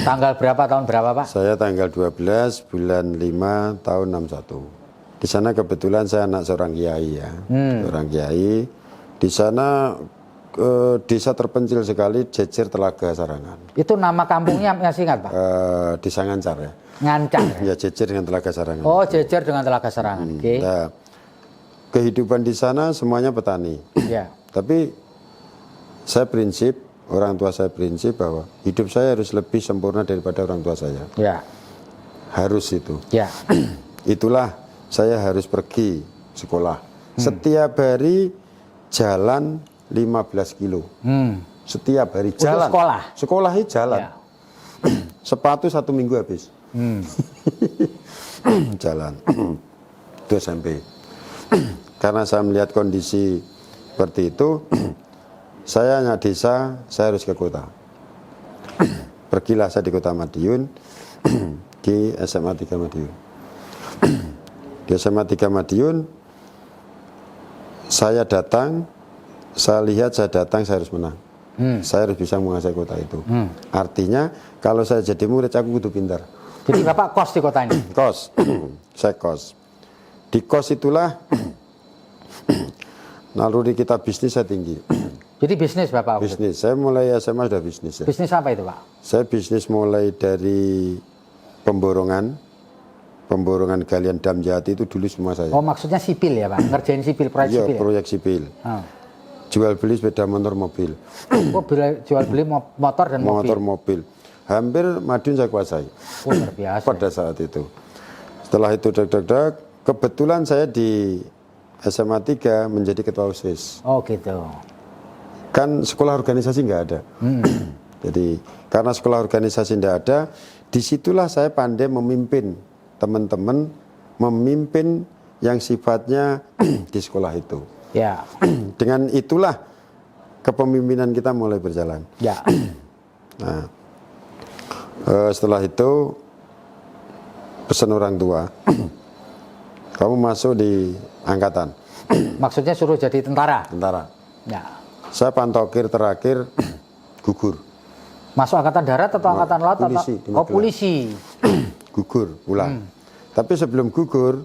Tanggal berapa tahun berapa Pak? Saya tanggal 12 bulan 5 tahun 61. Di sana kebetulan saya anak seorang kiai ya. Seorang kiai. Di sana desa terpencil sekali, Jejer Telaga Sarangan. Itu nama kampungnya masih ingat Pak? Desa Ngancar ya. Ngancar? Ya Jejer dengan Telaga Sarangan. Oh Jejer dengan Telaga Sarangan. Nah, kehidupan di sana semuanya petani. Tapi saya prinsip, orang tua saya prinsip bahwa hidup saya harus lebih sempurna daripada orang tua saya. Harus itu. Itulah saya harus pergi sekolah. Setiap hari jalan 15 kilo. Setiap hari jalan. Sekolahnya jalan. Sepatu 1 minggu habis. Jalan. Itu SMP. Karena saya melihat kondisi seperti itu, saya anak desa, saya harus ke kota. Pergilah saya di Kota Madiun, di SMA 3 Madiun. Di SMA 3 Madiun, saya datang, saya lihat saya datang, saya harus menang. Saya harus bisa menguasai kota itu. Artinya, kalau saya jadi murid, aku kudu pintar. Jadi Bapak kos di kota ini? Kos. Saya kos. Di kos itulah, naluri kita bisnis saya tinggi. Jadi bisnis Bapak? Bisnis. Saya mulai SMA sudah bisnis. Bisnis apa itu Pak? Saya bisnis mulai dari pemborongan galian dam jati itu dulu semua saya. Oh maksudnya sipil ya Pak? Ngerjain sipil, proyek sipil? Iya, proyek sipil. jual beli sepeda motor mobil. Oh, jual beli motor dan Motor mobil. Hampir Madiun saya kuasai. Oh, luar biasa. Pada saat itu. Setelah itu kebetulan saya di SMA 3 menjadi ketua OSIS. Oh gitu. Kan sekolah organisasi nggak ada. Jadi karena sekolah organisasi nggak ada, disitulah saya pandai memimpin teman-teman, memimpin yang sifatnya di sekolah itu. Ya. Dengan itulah kepemimpinan kita mulai berjalan. Ya. Nah, setelah itu pesan orang tua, kamu masuk di angkatan. Maksudnya suruh jadi tentara. Tentara. Ya. Saya pantokir terakhir gugur. Masuk angkatan darat atau angkatan laut? Polisi, di Oh Magelang. polisi. Gugur pulang. Tapi sebelum gugur,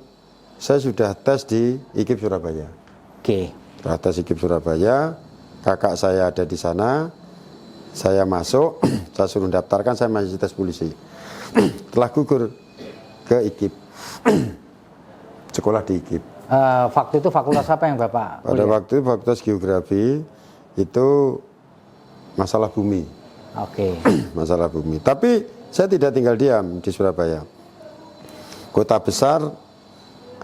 saya sudah tes di IKIP Surabaya. Oke. Sudah tes IKIP Surabaya, kakak saya ada di sana, saya masuk, saya suruh daftarkan, saya masih tes polisi. Setelah gugur ke IKIP, sekolah di IKIP. Waktu itu fakultas apa yang Bapak Pada waktu itu fakultas geografi itu masalah bumi. Oke. Masalah bumi. Tapi saya tidak tinggal diam di Surabaya. Kota besar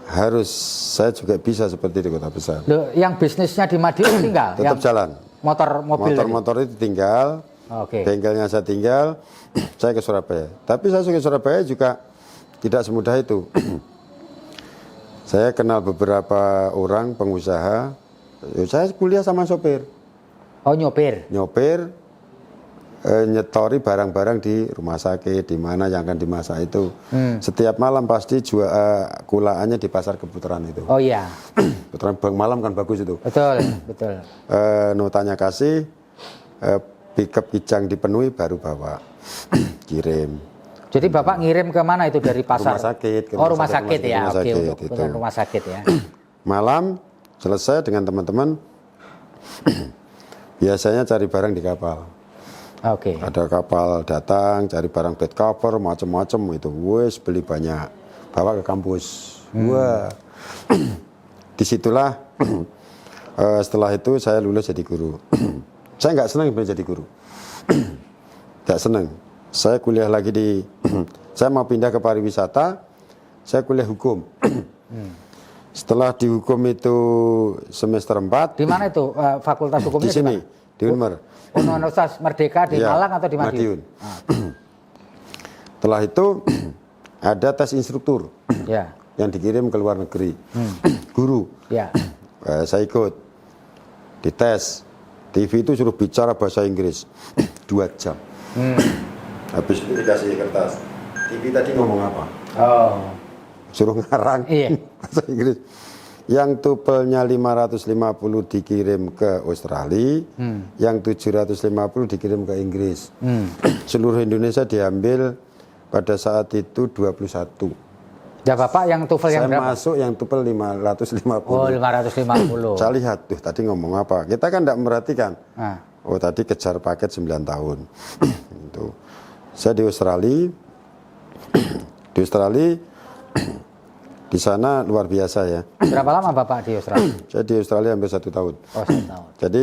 harus saya juga bisa seperti di kota besar. Loh, yang bisnisnya di Madiun tinggal? Tetap Yang jalan. mobil tadi? Motor itu tinggal. Oke. Bengkelnya saya tinggal. Saya ke Surabaya. Tapi saya ke Surabaya juga tidak semudah itu. Saya kenal beberapa orang pengusaha. Saya kuliah sama sopir. Oh nyopir. Nyopir, nyetori barang-barang di rumah sakit, di mana yang akan dimasak itu. Setiap malam pasti jual kulaannya di pasar Keputaran itu. Oh iya. Keputaran Bang Malam kan bagus itu. Betul, betul. Notanya kasih, pickup kijang dipenuhi baru bawa, kirim. Jadi Bapak ngirim ke mana itu dari pasar? Rumah sakit. Oh rumah sakit ya, rumah oke sakit, untuk itu. kebutuhan rumah sakit ya. Malam selesai dengan teman-teman, biasanya cari barang di kapal. Oke. Ada kapal datang, cari barang bed cover, macam-macam itu. Wes beli banyak, bawa ke kampus. Wah, disitulah setelah itu saya lulus jadi guru. Saya nggak senang jadi guru, nggak senang. Saya kuliah lagi di, saya mau pindah ke pariwisata, saya kuliah hukum. Setelah di hukum itu semester 4. Di mana itu fakultas hukumnya? Di sini, di Unmer. Universitas Merdeka di Ya, Malang atau di Madiun? Madiun. Setelah itu ada tes instruktur Ya. yang dikirim ke luar negeri. Guru. Ya. Saya ikut. Dites. TV itu suruh bicara bahasa Inggris 2 jam. Habis itu dikasih kertas. TV tadi ngomong apa? Oh. Suruh ngarang Iya. bahasa Inggris. Yang tupelnya 550 dikirim ke Australia, yang 750 dikirim ke Inggris. Seluruh Indonesia diambil pada saat itu 21. Ya Bapak yang TOEFL yang Saya berapa? masuk yang tupel 550. Oh 550. Saya lihat, tuh tadi ngomong apa. Kita kan tidak merhatikan. Nah. Oh tadi kejar paket 9 tahun. Itu. Saya di Australia. Di Australia, di sana luar biasa ya. Berapa lama Bapak di Australia? Saya di Australia hampir 1 tahun. Oh 1 tahun. Jadi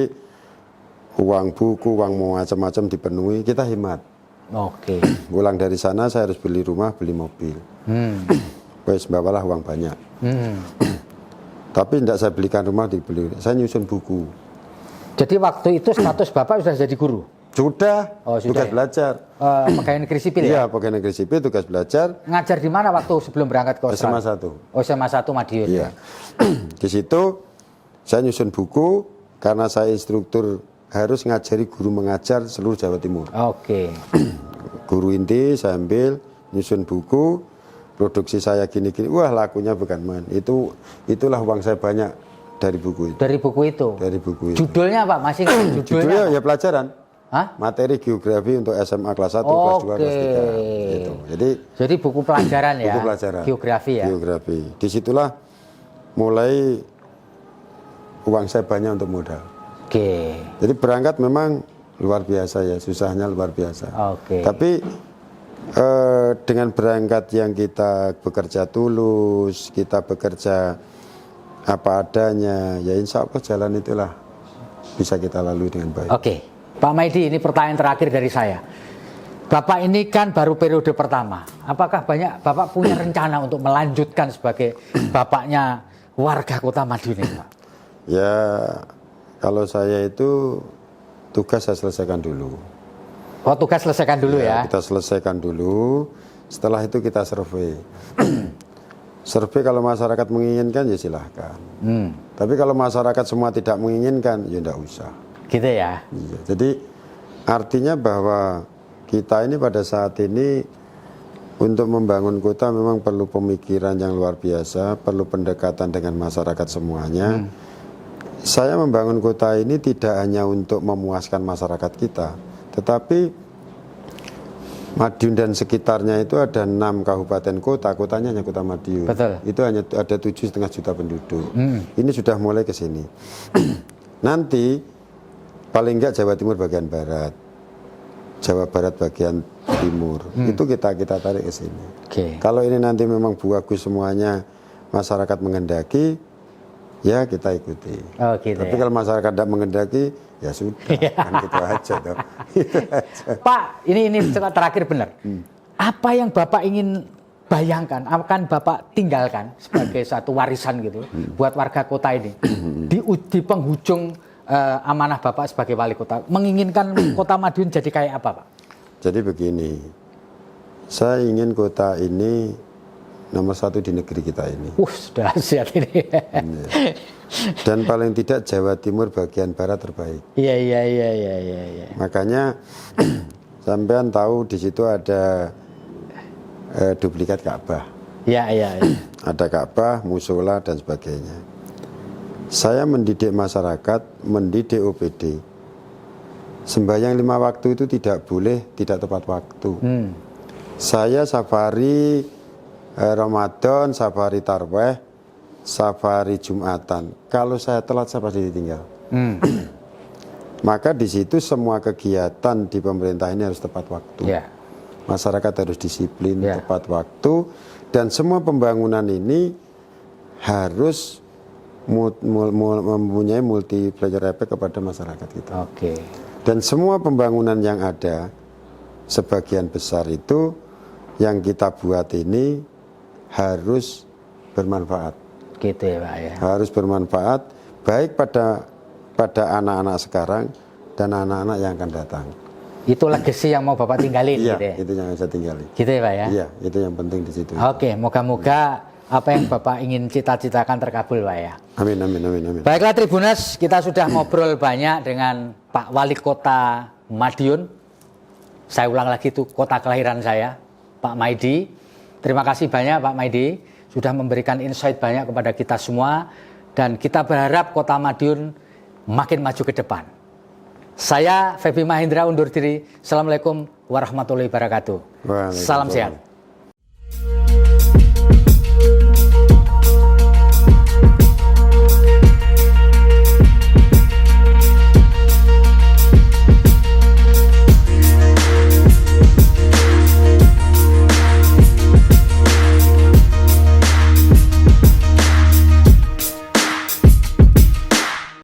uang buku, uang macam-macam dipenuhi, kita hemat. Oke. Pulang dari sana saya harus beli rumah, beli mobil. Wes bawalah uang banyak. Tapi tidak saya belikan rumah, dibeli. Saya nyusun buku. Jadi waktu itu status Bapak sudah jadi guru? Sudah, Oh, sudah tugas ya? belajar. Pegawai negeri sipil Iya, ya? pegawai negeri sipil, tugas belajar. Ngajar di mana waktu sebelum berangkat ke SMA Australia? 1. Oh SMA 1 Madiun. Iya. Di situ saya nyusun buku karena saya instruktur harus ngajari guru mengajar seluruh Jawa Timur. Oke. Guru inti saya ambil, nyusun buku, produksi saya gini-gini. Wah, lakunya bukan main. Itulah uang saya banyak dari buku itu. Dari buku itu? Dari buku itu. Judulnya Pak? Masih nggak? Judulnya ya pelajaran. Hah? Materi geografi untuk SMA kelas 1, kelas 2, kelas 3 gitu. Jadi buku pelajaran ya? Buku pelajaran. Geografi ya? Geografi. Disitulah mulai uang saya banyak untuk modal. Oke. Jadi berangkat memang luar biasa ya, susahnya luar biasa. Oke. Tapi dengan berangkat yang kita bekerja tulus, kita bekerja apa adanya, ya insya Allah jalan itulah bisa kita lalui dengan baik. Oke, Pak Maidi, ini pertanyaan terakhir dari saya. Bapak ini kan baru periode pertama. Apakah Bapak punya rencana untuk melanjutkan sebagai bapaknya warga Kota Madiun ini, Pak? Ya, kalau saya itu tugas saya selesaikan dulu. Oh, tugas selesaikan dulu ya? Kita selesaikan dulu, setelah itu kita survei. Survei kalau masyarakat menginginkan ya silahkan. Tapi kalau masyarakat semua tidak menginginkan ya tidak usah. Gitu ya? Iya, jadi artinya bahwa kita ini pada saat ini untuk membangun kota memang perlu pemikiran yang luar biasa, perlu pendekatan dengan masyarakat semuanya. Saya membangun kota ini tidak hanya untuk memuaskan masyarakat kita, tetapi Madiun dan sekitarnya itu ada 6 kabupaten kota, kotanya hanya Kota Madiun. Betul. Itu hanya ada 7,5 juta penduduk. Ini sudah mulai ke sini. Nanti paling enggak Jawa Timur bagian barat, Jawa Barat bagian timur, itu kita tarik ke sini. Oke. Kalau ini nanti memang bagus semuanya, masyarakat menghendaki, ya kita ikuti. Oh, gitu. Tapi kalau masyarakat tidak menghendaki, ya sudah, kan gitu aja toh. Gitu aja. Pak, ini terakhir benar. Apa yang Bapak ingin bayangkan, akan Bapak tinggalkan sebagai satu warisan gitu buat warga kota ini di penghujung amanah Bapak sebagai wali kota, menginginkan Kota Madiun jadi kayak apa, Pak? Jadi begini, saya ingin kota ini nomor 1 di negeri kita ini. Sudah siap ini. Dan paling tidak Jawa Timur bagian barat terbaik. Iya. Makanya sampean tahu di situ ada duplikat Ka'bah. Iya. Ada Ka'bah, musola dan sebagainya. Saya mendidik masyarakat, mendidik OPD. Sembahyang 5 waktu itu tidak boleh tidak tepat waktu. Saya safari Ramadan, safari Tarweh, safari Jumatan. Kalau saya telat saya pasti ditinggal. Maka di situ semua kegiatan di pemerintah ini harus tepat waktu. Yeah. Masyarakat harus disiplin, tepat waktu, dan semua pembangunan ini harus mempunyai multiplier effect kepada masyarakat kita. Oke. Dan semua pembangunan yang ada, sebagian besar itu yang kita buat ini harus bermanfaat. Gitu ya, Pak ya. Harus bermanfaat baik pada anak-anak sekarang dan anak-anak yang akan datang. Itu legacy yang mau Bapak tinggalin Iya, gitu ya. itu yang saya tinggalin. Gitu ya, Pak ya. Iya, itu yang penting di situ. Oke, moga-moga apa yang Bapak ingin cita-citakan terkabul, Pak ya. Amin. Baiklah Tribuners, kita sudah ngobrol banyak dengan Pak Wali Kota Madiun. Saya ulang lagi itu kota kelahiran saya, Pak Maidi. Terima kasih banyak Pak Maidi sudah memberikan insight banyak kepada kita semua, dan kita berharap Kota Madiun makin maju ke depan. Saya Feby Mahendra undur diri. Assalamualaikum warahmatullahi wabarakatuh. Salam sehat.